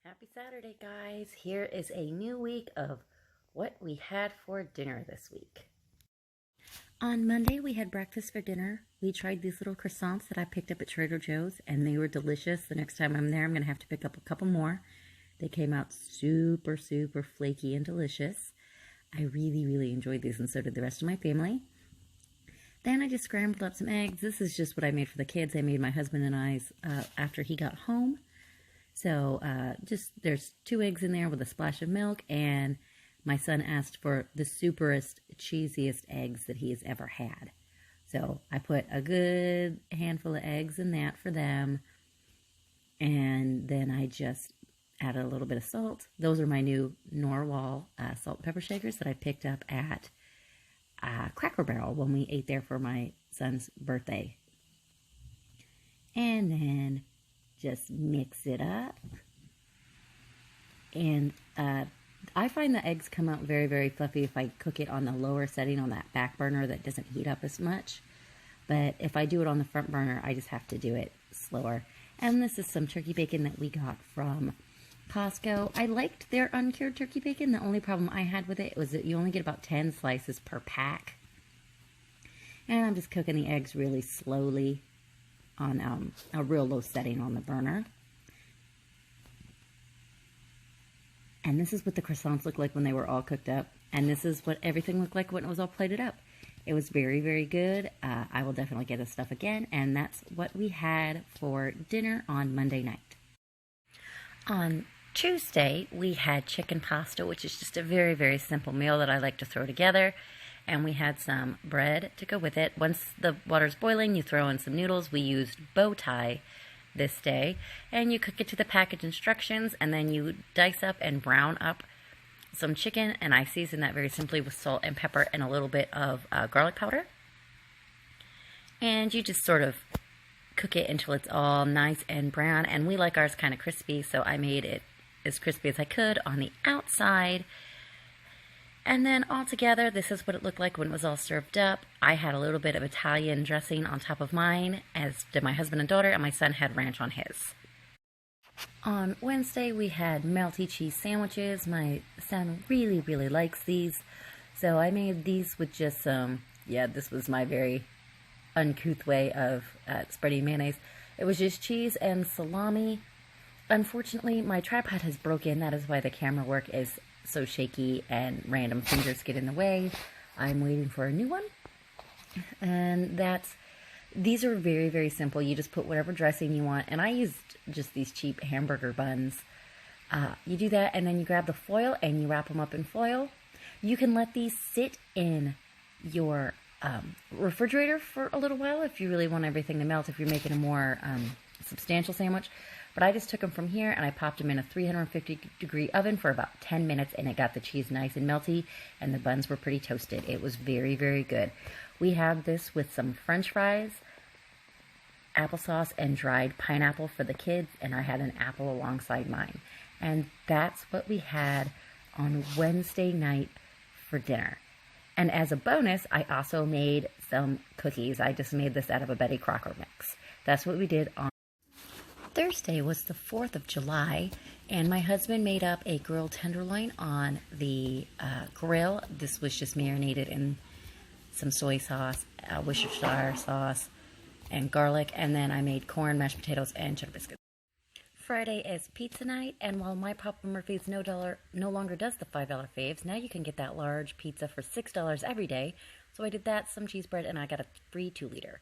Happy Saturday, guys. Here is a new week of what we had for dinner this week. On Monday, we had breakfast for dinner. We tried these little croissants that I picked up at Trader Joe's, and they were delicious. The next time I'm there, I'm going to have to pick up a couple more. They came out super, super flaky and delicious. I really enjoyed these, and so did the rest of my family. Then I just scrambled up some eggs. This is just what I made for the kids. I made my husband and I's after he got home. So there's 2 eggs in there with a splash of milk, and my son asked for the superest, cheesiest eggs that he has ever had. So I put a good handful of eggs in that for them, and then I just added a little bit of salt. Those are my new Norwal salt and pepper shakers that I picked up at Cracker Barrel when we ate there for my son's birthday. And then just mix it up. And I find the eggs come out very fluffy if I cook it on the lower setting on that back burner that doesn't heat up as much. But if I do it on the front burner, I just have to do it slower. And this is some turkey bacon that we got from Costco. I liked their uncured turkey bacon. The only problem I had with it was that you only get about 10 slices per pack. And I'm just cooking the eggs really slowly on a real low setting on the burner. And this is what the croissants looked like when they were all cooked up. And this is what everything looked like when it was all plated up. It was very good. I will definitely get this stuff again. And that's what we had for dinner on Monday night. On Tuesday, we had chicken pasta, which is just a very simple meal that I like to throw together. And we had some bread to go with it. Once the water's boiling, you throw in some noodles. We used bow tie this day. And you cook it to the package instructions, and then you dice up and brown up some chicken. And I season that very simply with salt and pepper and a little bit of garlic powder. And you just sort of cook it until it's all nice and brown. And we like ours kind of crispy, so I made it as crispy as I could on the outside. And then all together, this is what it looked like when it was all served up. I had a little bit of Italian dressing on top of mine, as did my husband and daughter, and my son had ranch on his. On Wednesday, we had melty cheese sandwiches. My son really likes these. So I made these with just some, this was my very uncouth way of spreading mayonnaise. It was just cheese and salami. Unfortunately, my tripod has broken. That is why the camera work is so shaky and random fingers get in the way. I'm waiting for a new one. And these are very simple. You just put whatever dressing you want. And I used just these cheap hamburger buns. You do that, and then you grab the foil and you wrap them up in foil. You can let these sit in your refrigerator for a little while if you really want everything to melt, if you're making a more substantial sandwich. But I just took them from here and I popped them in a 350-degree oven for about 10 minutes, and it got the cheese nice and melty, and the buns were pretty toasted. It was very good. We had this with some French fries, applesauce, and dried pineapple for the kids, and I had an apple alongside mine. And that's what we had on Wednesday night for dinner. And as a bonus, I also made some cookies. I just made this out of a Betty Crocker mix. That's what we did on Thursday. Was the 4th of July, and my husband made up a grilled tenderloin on the grill. This was just marinated in some soy sauce, Worcestershire sauce, and garlic, and then I made corn, mashed potatoes, and cheddar biscuits. Friday is pizza night, and while my Papa Murphy's no longer does the $5 faves, now you can get that large pizza for $6 every day. So I did that, some cheese bread, and I got a free 2-liter.